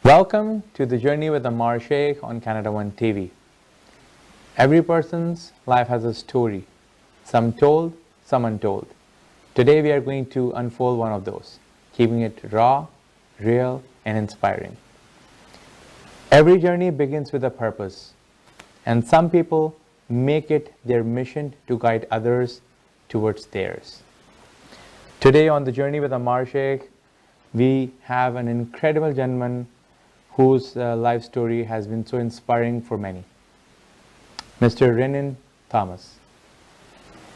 Welcome to the Journey with Ammar Sheikh on Canada One TV. Every person's life has a story, some told, some untold. Today we are going to unfold one of those, keeping it raw, real, and inspiring. Every journey begins with a purpose, and some people make it their mission to guide others towards theirs. Today on the Journey with Ammar Sheikh, we have an incredible gentleman whose life story has been so inspiring for many. Mr. Renin Thomas.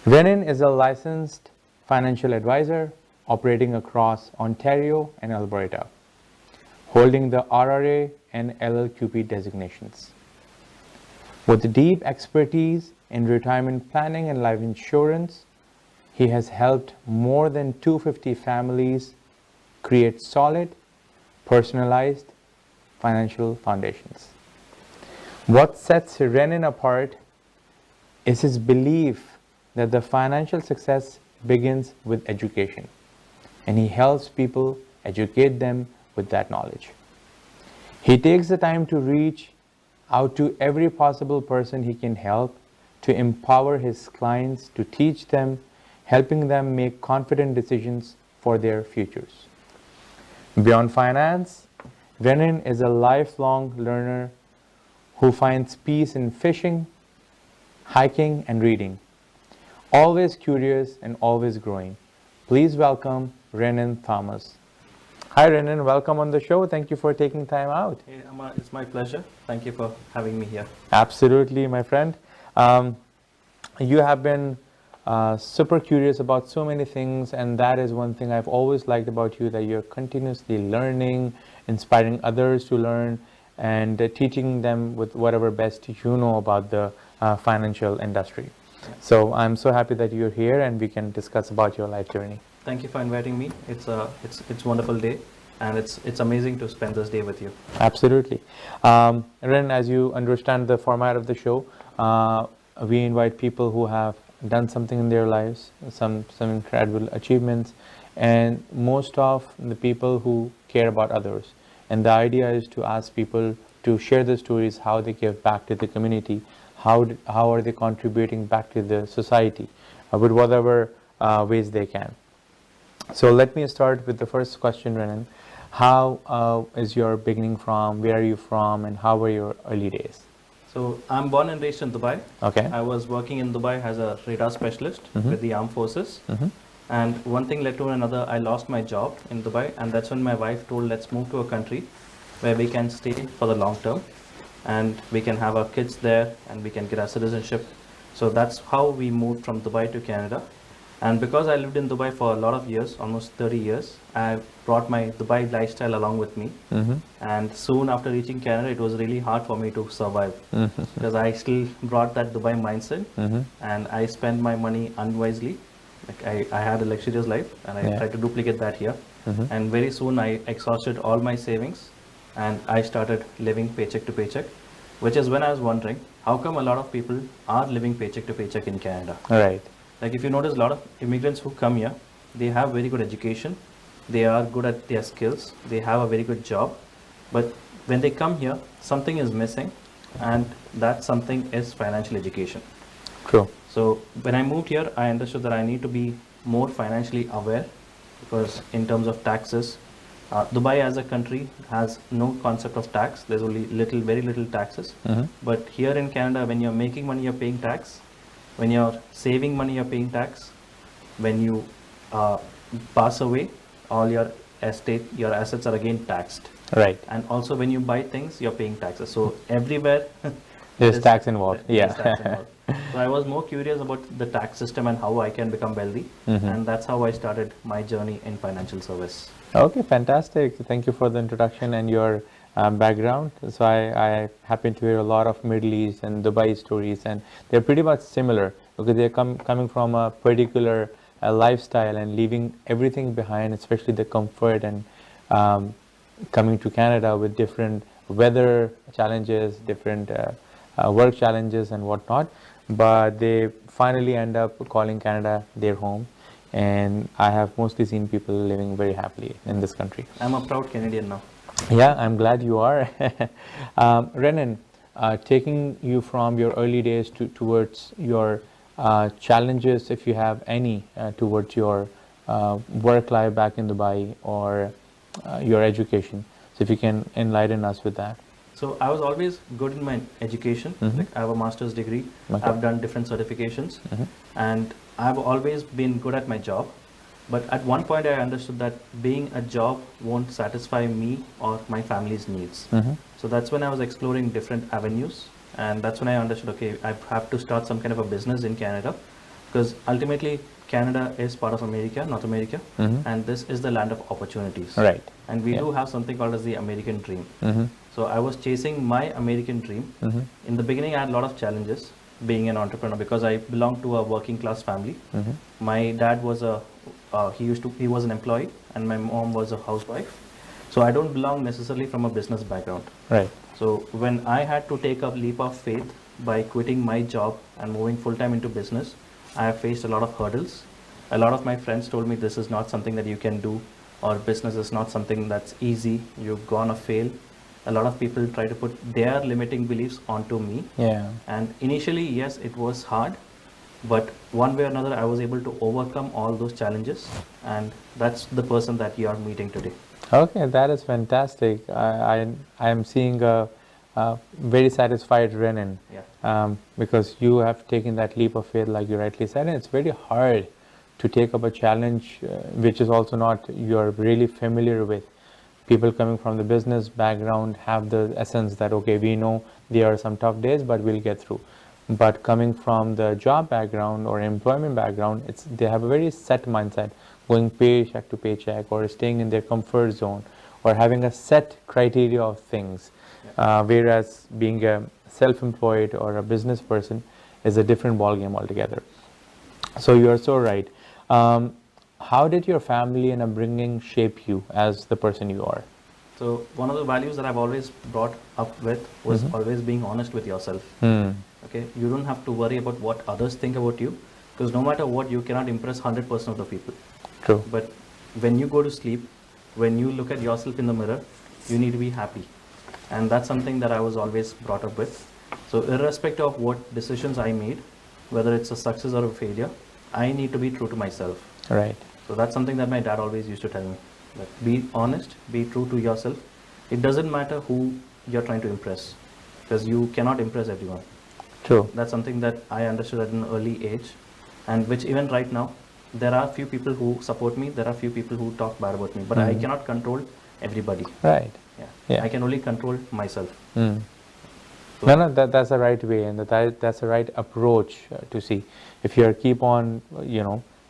Renin is a licensed financial advisor operating across Ontario and Alberta, holding the RRA and LLQP designations. With deep expertise in retirement planning and life insurance, he has helped more than 250 families create solid, personalized financial foundations. What sets Renin apart is his belief that the financial success begins with education, and he helps people educate them with that knowledge. He takes the time to reach out to every possible person he can help, to empower his clients, to teach them, helping them make confident decisions for their futures. Beyond finance, Renin is a lifelong learner who finds peace in fishing, hiking, and reading. Always curious and always growing. Please welcome Renin Thomas. Hi Renin, welcome on the show. Thank you for taking time out. Hey, Ammar, it's my pleasure. Thank you for having me here. Absolutely, my friend. You have been super curious about so many things, and that is one thing I've always liked about you, that you're continuously learning, inspiring others to learn, and teaching them with whatever best you know about the financial industry. So I'm so happy that you're here and we can discuss about your life journey. Thank you for inviting me. It's a wonderful day, and it's amazing to spend this day with you. Absolutely. Ren, as you understand the format of the show, we invite people who have done something in their lives, some incredible achievements, and most of the people who care about others. And the idea is to ask people to share the stories, how they give back to the community, how are they contributing back to the society with whatever ways they can. So let me start with the first question, Renan. How is your beginning from? Where are you from, and how were your early days? So I'm born and raised in Dubai. Okay. I was working in Dubai as a radar specialist with the armed forces. And one thing led to another. I lost my job in Dubai, and that's when my wife told, let's move to a country where we can stay for the long term, and we can have our kids there, and we can get our citizenship. So that's how we moved from Dubai to Canada. And because I lived in Dubai for a lot of years, almost 30 years, I brought my Dubai lifestyle along with me. And soon after reaching Canada, it was really hard for me to survive because I still brought that Dubai mindset, and I spent my money unwisely. Like I had a luxurious life, and I tried to duplicate that here. And very soon I exhausted all my savings, and I started living paycheck to paycheck, which is when I was wondering, how come a lot of people are living paycheck to paycheck in Canada? Right. Like if you notice, a lot of immigrants who come here, they have very good education, they are good at their skills, they have a very good job, but when they come here, something is missing, and that something is financial education. True. So when I moved here, I understood that I need to be more financially aware, because in terms of taxes, Dubai as a country has no concept of tax. There's only very little taxes. But here in Canada, when you're making money, you're paying tax. When you're saving money, you're paying tax. When you pass away, all your assets are again taxed. Right. And also when you buy things, you're paying taxes. So everywhere there's tax involved. Yeah. Tax involved. So I was more curious about the tax system and how I can become wealthy. And that's how I started my journey in financial service. Okay, fantastic. Thank you for the introduction and your background. So I happen to hear a lot of Middle East and Dubai stories, and they're pretty much similar because they're coming from a particular lifestyle and leaving everything behind, especially the comfort, and coming to Canada with different weather challenges, different work challenges and whatnot. But they finally end up calling Canada their home. And I have mostly seen people living very happily in this country. I'm a proud Canadian now. Yeah, I'm glad you are. Renan, taking you from your early days towards your challenges, if you have any, towards your work life back in Dubai or your education. So if you can enlighten us with that. So I was always good in my education. Like I have a master's degree. Okay. I've done different certifications, and I've always been good at my job. But at one point, I understood that being a job won't satisfy me or my family's needs. So that's when I was exploring different avenues, and that's when I understood, okay, I have to start some kind of a business in Canada, because ultimately Canada is part of America, North America, and this is the land of opportunities. Right. And we Yeah. do have something called as the American dream. So I was chasing my American dream. In the beginning, I had a lot of challenges being an entrepreneur because I belonged to a working class family. My dad was he was an employee, and my mom was a housewife. So I don't belong necessarily from a business background. Right. So when I had to take a leap of faith by quitting my job and moving full time into business, I have faced a lot of hurdles. A lot of my friends told me this is not something that you can do, or business is not something that's easy. You're gonna fail. A lot of people try to put their limiting beliefs onto me. Yeah. And initially, yes, it was hard, but one way or another, I was able to overcome all those challenges, and that's the person that you are meeting today. Okay, that is fantastic. I am seeing a very satisfied Renan, Yeah. because you have taken that leap of faith, like you rightly said, and it's very hard to take up a challenge which is also not you're really familiar with. People coming from the business background have the essence that, okay, we know there are some tough days, but we'll get through. But coming from the job background or employment background, they have a very set mindset, going paycheck to paycheck, or staying in their comfort zone, or having a set criteria of things. Whereas being a self-employed or a business person is a different ballgame altogether. So you are so right. How did your family and upbringing shape you as the person you are? So one of the values that I've always brought up with was always being honest with yourself. Okay, you don't have to worry about what others think about you, because no matter what, you cannot impress 100% of the people. True. But when you go to sleep, when you look at yourself in the mirror, you need to be happy, and that's something that I was always brought up with. So irrespective of what decisions I made, whether it's a success or a failure, I need to be true to myself. Right. So that's something that my dad always used to tell me. Like, be honest, be true to yourself. It doesn't matter who you're trying to impress, because you cannot impress everyone. True. That's something that I understood at an early age, and which even right now, there are few people who support me, there are few people who talk bad about me, but I cannot control everybody. Right. Yeah. I can only control myself. Mm. So- No, that's the right way, and that's the right approach to see. If you keep on,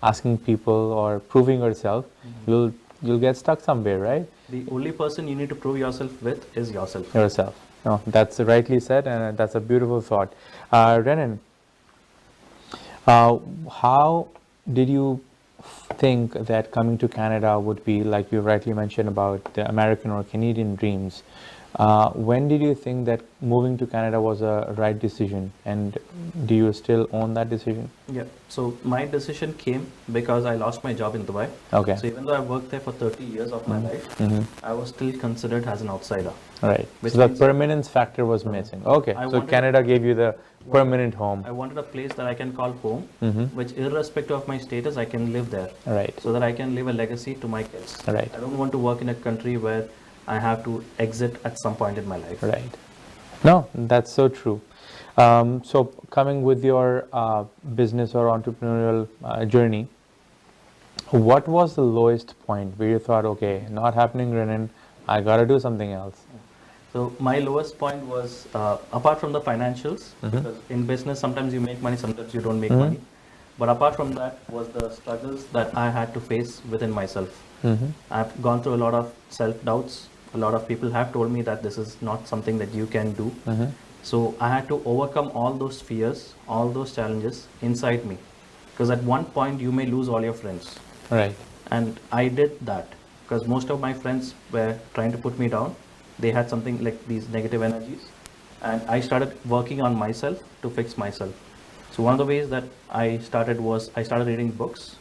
asking people or proving yourself, you'll get stuck somewhere, right? The only person you need to prove yourself with is yourself. Yourself. No, that's rightly said, and that's a beautiful thought. Renan, how did you think that coming to Canada would be, like you rightly mentioned about the American or Canadian dreams? When did you think that moving to Canada was a right decision, and do you still own that decision? Yeah. So my decision came because I lost my job in Dubai. Okay. So even though I worked there for 30 years of my life, I was still considered as an outsider. Right. Which So the means- permanence factor was missing. Okay. I So wanted- Canada gave you the permanent home. I wanted a place that I can call home, which irrespective of my status, I can live there. Right. So that I can leave a legacy to my kids. Right. I don't want to work in a country where I have to exit at some point in my life. Right. No, that's so true. So coming with your business or entrepreneurial journey, what was the lowest point where you thought, okay, not happening, Renan, I got to do something else? So my lowest point was, apart from the financials, because in business sometimes you make money, sometimes you don't make money. But apart from that was the struggles that I had to face within myself. I've gone through a lot of self-doubts. A lot of people have told me that this is not something that you can do. So I had to overcome all those fears, all those challenges inside me. Because at one point you may lose all your friends. Right. And I did that because most of my friends were trying to put me down. They had something like these negative energies. And I started working on myself to fix myself. So one of the ways that I started was I started reading books.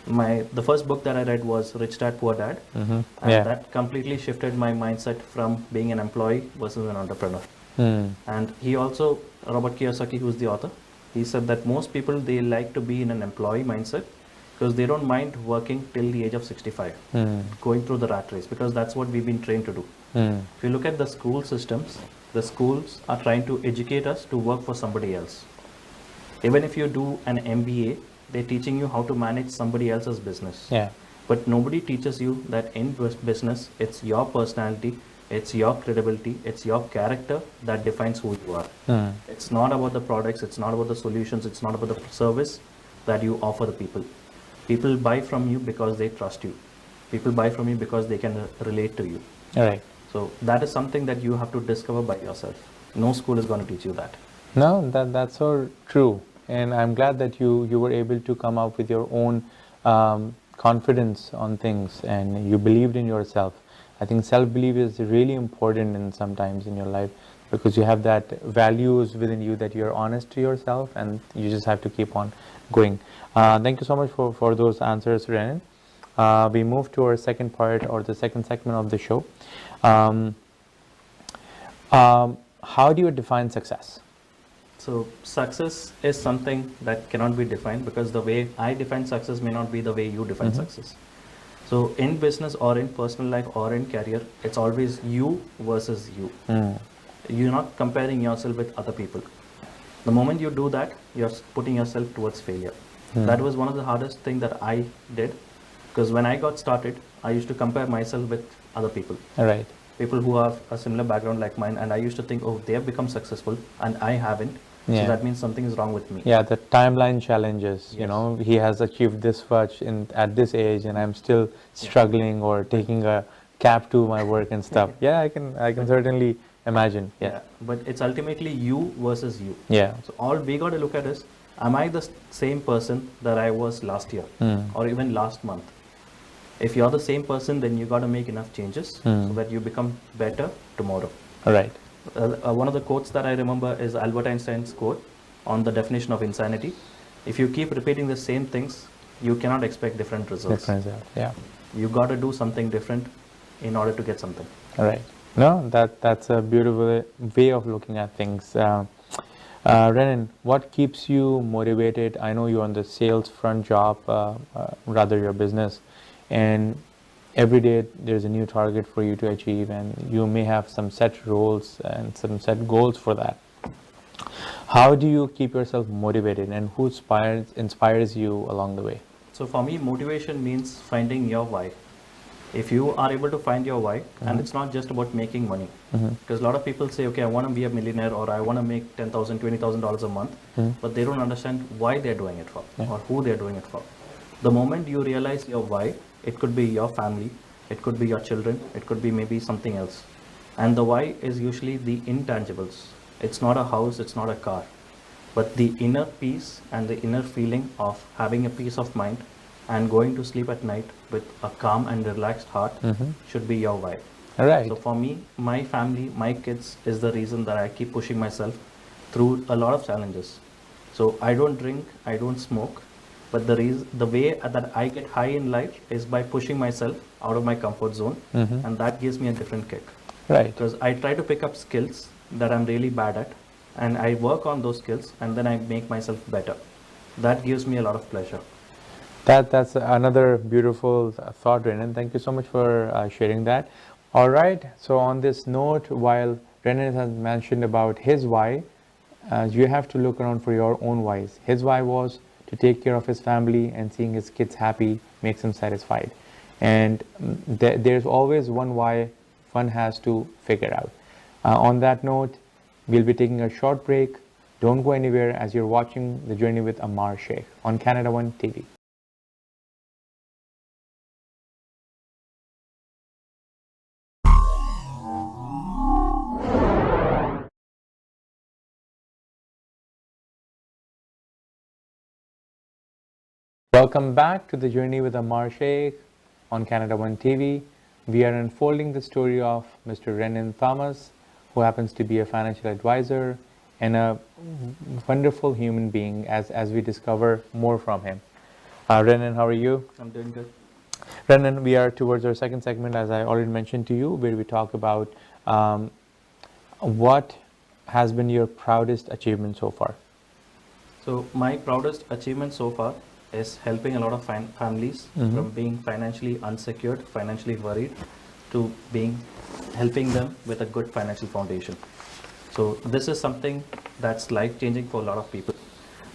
The first book that I read was Rich Dad Poor Dad, and that completely shifted my mindset from being an employee versus an entrepreneur. And he also, Robert Kiyosaki, who's the author, he said that most people, they like to be in an employee mindset because they don't mind working till the age of 65, going through the rat race, because that's what we've been trained to do. If you look at the school systems, the schools are trying to educate us to work for somebody else. Even if you do an MBA, they're teaching you how to manage somebody else's business. But nobody teaches you that in business, it's your personality, it's your credibility, it's your character that defines who you are. It's not about the products, it's not about the solutions, it's not about the service that you offer the people. People buy from you because they trust you. People buy from you because they can relate to you. So that is something that you have to discover by yourself. No school is going to teach you that. No, that's so true. And I'm glad that you were able to come up with your own confidence on things, and you believed in yourself. I think self-belief is really important in sometimes in your life, because you have that values within you that you're honest to yourself, and you just have to keep on going. Thank you so much for those answers, Renin. We move to our second part, or the second segment of the show. How do you define success? So success is something that cannot be defined, because the way I define success may not be the way you define success. So in business or in personal life or in career, it's always you versus you. You're not comparing yourself with other people. The moment you do that, you're putting yourself towards failure. That was one of the hardest things that I did, because when I got started, I used to compare myself with other people. People who have a similar background like mine, and I used to think, oh, they have become successful and I haven't. So that means something is wrong with me. The timeline challenges, you know, he has achieved this much at this age, and I'm still struggling or taking a cap to my work and stuff. I can certainly imagine. But it's ultimately you versus you. So all we got to look at is, am I the same person that I was last year or even last month? If you're the same person, then you got to make enough changes so that you become better tomorrow. One of the quotes that I remember is Albert Einstein's quote on the definition of insanity. If you keep repeating the same things, you cannot expect different results. You got to do something different in order to get something. No, that's a beautiful way of looking at things. Renin, what keeps you motivated? I know you're on the sales front job, rather your business, and every day there's a new target for you to achieve, and you may have some set roles and some set goals for that. How do you keep yourself motivated, and who inspires you along the way? So for me, motivation means finding your why. If you are able to find your why, and it's not just about making money, because a lot of people say, okay, I want to be a millionaire, or I want to make $10,000, $20,000 a month, but they don't understand why they're doing it for, or who they're doing it for. The moment you realize your why, it could be your family, it could be your children, it could be maybe something else. And the why is usually the intangibles. It's not a house, it's not a car, but the inner peace and the inner feeling of having a peace of mind and going to sleep at night with a calm and relaxed heart should be your why. So for me, my family, my kids is the reason that I keep pushing myself through a lot of challenges. So I don't drink, I don't smoke, but the way that I get high in life is by pushing myself out of my comfort zone, and that gives me a different kick. Because I try to pick up skills that I'm really bad at, and I work on those skills, and then I make myself better. That gives me a lot of pleasure. That's another beautiful thought, Renin. Thank you so much for sharing that. All right, so on this note, while Renin has mentioned about his why, you have to look around for your own whys. His why was to take care of his family, and seeing his kids happy makes him satisfied. And there's always one why one has to figure out. On that note, we'll be taking a short break. Don't go anywhere as you're watching The Journey with Ammar Sheikh on Canada One TV. Welcome back to The Journey with Ammar Sheikh on Canada One TV. We are unfolding the story of Mr. Renin Thomas, who happens to be a financial advisor and a wonderful human being as we discover more from him. Renin, how are you? I'm doing good. Renan, we are towards our second segment, as I already mentioned to you, where we talk about um, what has been your proudest achievement so far. So my proudest achievement so far is helping a lot of families from being financially unsecured, financially worried, to being helping them with a good financial foundation. So this is something that's life changing for a lot of people.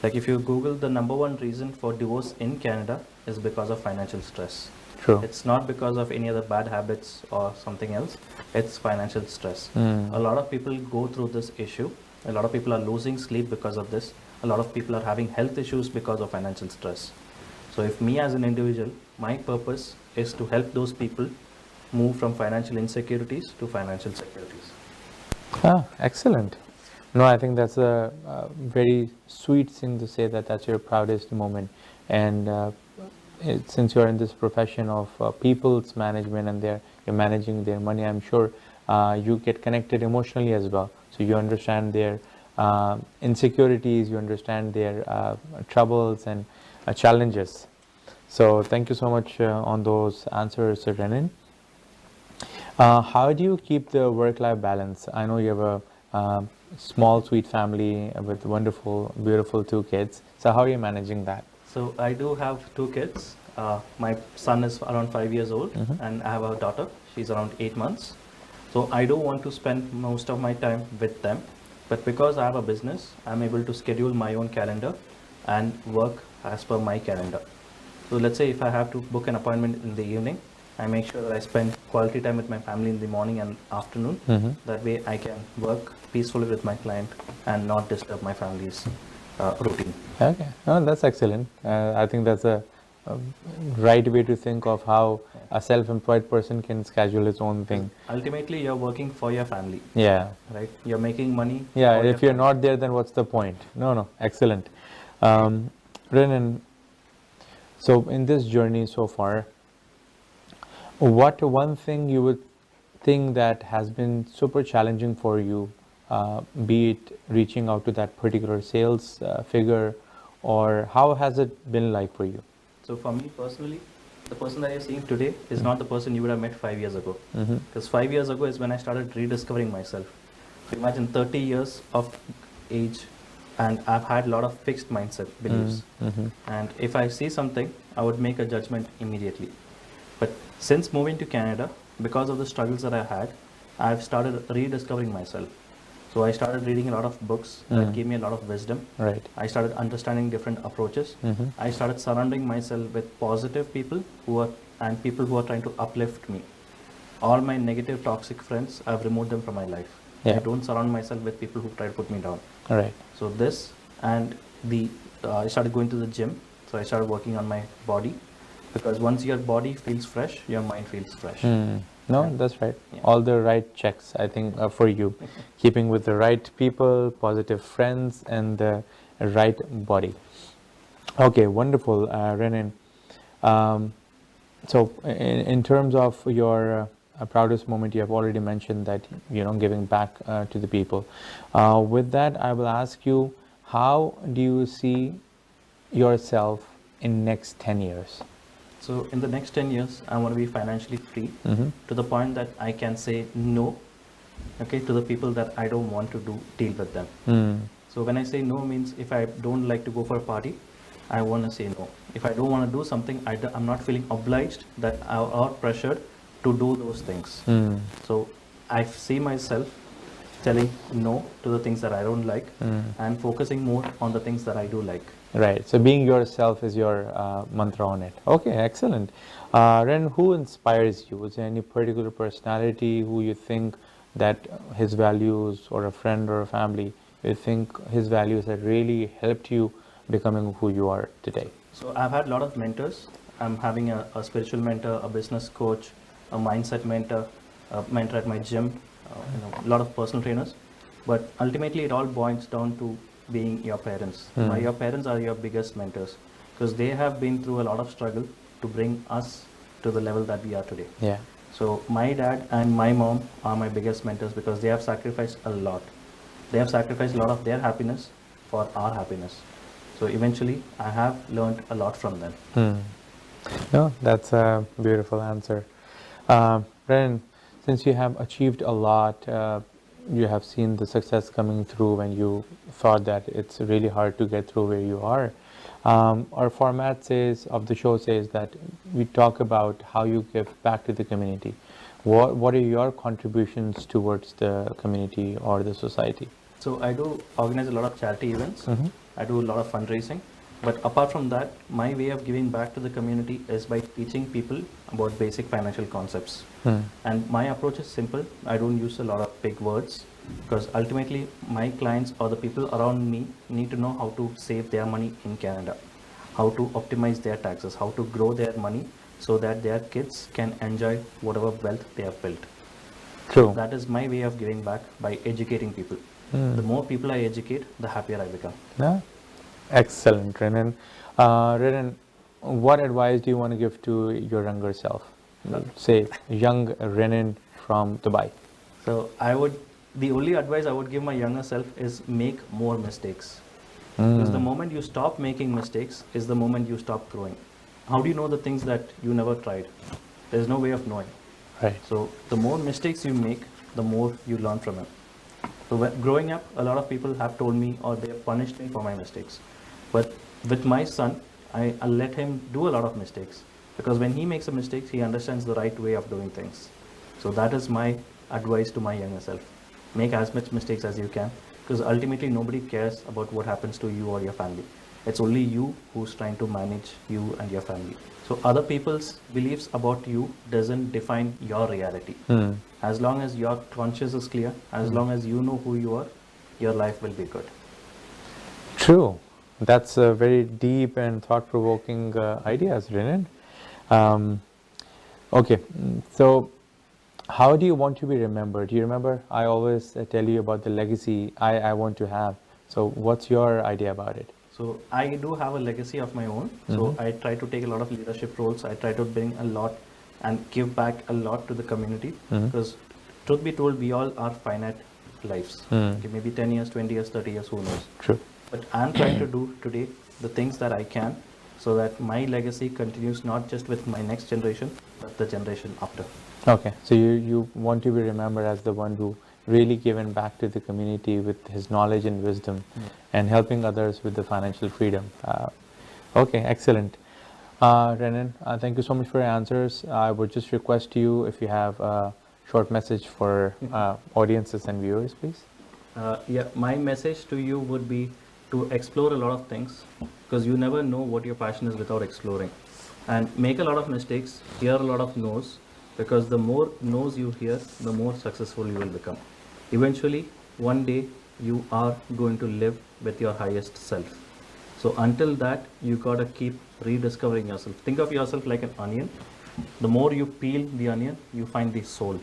Like if you Google, the number one reason for divorce in Canada is because of financial stress. True. It's not because of any other bad habits or something else. It's financial stress. A lot of people go through this issue. A lot of people are losing sleep because of this. A lot of people are having health issues because of financial stress. So if me as an individual, my purpose is to help those people move from financial insecurities to financial securities. Excellent. No, I think that's a very sweet thing to say, that that's your proudest moment. And since you're in this profession of people's management, and you're managing their money, I'm sure you get connected emotionally as well. So you understand their insecurities, you understand their troubles and challenges. So thank you so much on those answers, Renin. How do you keep the work-life balance? I know you have a small, sweet family with wonderful, beautiful two kids. So how are you managing that? So I do have two kids. My son is around 5 years old, and I have a daughter. She's around 8 months. So I do want to spend most of my time with them, but because I have a business, I'm able to schedule my own calendar and work as per my calendar. So let's say if I have to book an appointment in the evening, I make sure that I spend quality time with my family in the morning and afternoon. That way I can work peacefully with my client and not disturb my family's routine. Okay, oh, that's excellent. I think that's a right way to think of how a self-employed person can schedule his own thing. Ultimately, you're working for your family. Yeah. Right? You're making money. Yeah, if you're not there, then what's the point? No, excellent. Renan, so in this journey so far, what one thing you would think that has been super challenging for you, be it reaching out to that particular sales figure, or how has it been like for you? So for me personally, the person that you're seeing today is not the person you would have met 5 years ago. Because 5 years ago is when I started rediscovering myself. So imagine 30 years of age, and I've had a lot of fixed mindset beliefs. And if I see something, I would make a judgment immediately. But since moving to Canada, because of the struggles that I had, I've started rediscovering myself. So I started reading a lot of books that gave me a lot of wisdom. Right. I started understanding different approaches. I started surrounding myself with positive people and people who are trying to uplift me. All my negative, toxic friends, I've removed them from my life. Yeah. I don't surround myself with people who try to put me down. All right. So this and I started going to the gym. So I started working on my body, because once your body feels fresh, your mind feels fresh. No, that's right. Yeah. All the right checks, I think, for you. Keeping with the right people, positive friends, and the right body. Okay, wonderful, Renin. So, in terms of your proudest moment, you have already mentioned that, giving back to the people. With that, I will ask you, how do you see yourself in next 10 years? So in the next 10 years, I want to be financially free to the point that I can say no, to the people that I don't want to deal with them. So when I say no means, if I don't like to go for a party, I want to say no. If I don't want to do something, I'm not feeling obliged or pressured to do those things. So I see myself telling no to the things that I don't like and focusing more on the things that I do like. Right. So being yourself is your mantra on it. Okay, excellent. Ren, who inspires you? Is there any particular personality who you think that his values, or a friend or a family, you think his values have really helped you becoming who you are today? So I've had a lot of mentors. I'm having a spiritual mentor, a business coach, a mindset mentor, a mentor at my gym, a lot of personal trainers. But ultimately, it all boils down to being your parents. Your parents are your biggest mentors, because they have been through a lot of struggle to bring us to the level that we are today. Yeah. So my dad and my mom are my biggest mentors, because they have sacrificed a lot. They have sacrificed a lot of their happiness for our happiness. So eventually, I have learned a lot from them. No, that's a beautiful answer. Renin, since you have achieved a lot, you have seen the success coming through when you thought that it's really hard to get through where you are. Our format says of the show says that we talk about how you give back to the community. What are your contributions towards the community or the society? So I do organize a lot of charity events. I do a lot of fundraising. But apart from that, my way of giving back to the community is by teaching people about basic financial concepts. And my approach is simple. I don't use a lot of big words because ultimately my clients or the people around me need to know how to save their money in Canada, how to optimize their taxes, how to grow their money so that their kids can enjoy whatever wealth they have built. True. That is my way of giving back by educating people. The more people I educate, the happier I become. Yeah. Excellent, Renin. Renin, what advice do you want to give to your younger self? Say, young Renin from Dubai. So the only advice I would give my younger self is make more mistakes. Hmm. Because the moment you stop making mistakes is the moment you stop growing. How do you know the things that you never tried? There's no way of knowing. Right. So the more mistakes you make, the more you learn from it. So growing up, a lot of people have told me or they have punished me for my mistakes. But with my son, I let him do a lot of mistakes. Because when he makes a mistake, he understands the right way of doing things. So that is my advice to my younger self. Make as much mistakes as you can. Because ultimately, nobody cares about what happens to you or your family. It's only you who's trying to manage you and your family. So other people's beliefs about you doesn't define your reality. As long as your conscience is clear, as long as you know who you are, your life will be good. True. That's a very deep and thought-provoking ideas, Renin. Okay, so how do you want to be remembered? Do you remember I always tell you about the legacy I want to have. So what's your idea about it? So I do have a legacy of my own. So I try to take a lot of leadership roles. I try to bring a lot and give back a lot to the community. Because truth be told, we all are finite lives. Okay, maybe 10 years, 20 years, 30 years, who knows? True. But I'm trying to do today the things that I can so that my legacy continues not just with my next generation, but the generation after. Okay, so you want to be remembered as the one who really given back to the community with his knowledge and wisdom and helping others with the financial freedom. Okay, excellent. Renin, thank you so much for your answers. I would just request you if you have a short message for audiences and viewers, please. Yeah, my message to you would be to explore a lot of things because you never know what your passion is without exploring. And make a lot of mistakes, hear a lot of no's, because the more no's you hear, the more successful you will become. Eventually, one day, you are going to live with your highest self. So until that, you gotta keep rediscovering yourself. Think of yourself like an onion. The more you peel the onion, you find the soul.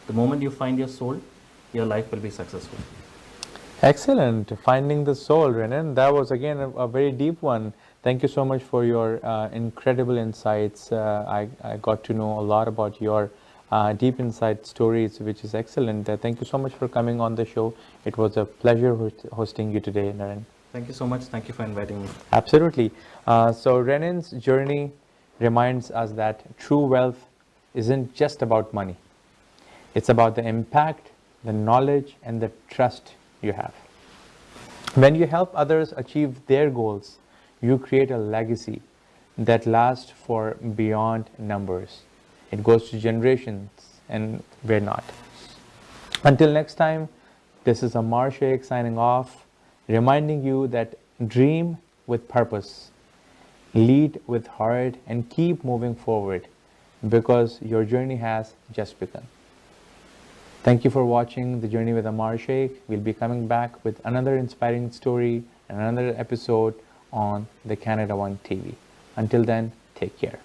The moment you find your soul, your life will be successful. Excellent. Finding the soul, Renin. That was again a very deep one. Thank you so much for your incredible insights. I got to know a lot about your deep insight stories, which is excellent. Thank you so much for coming on the show. It was a pleasure hosting you today, Renin. Thank you so much. Thank you for inviting me. Absolutely. So Renin's journey reminds us that true wealth isn't just about money. It's about the impact, the knowledge, and the trust you have. When you help others achieve their goals, you create a legacy that lasts for beyond numbers. It goes to generations, and we're not. Until next time, this is Ammar Sheikh signing off, reminding you that dream with purpose, lead with heart, and keep moving forward because your journey has just begun. Thank you for watching The Journey with Ammar Sheikh. We'll be coming back with another inspiring story and another episode on the Canada One TV. Until then, take care.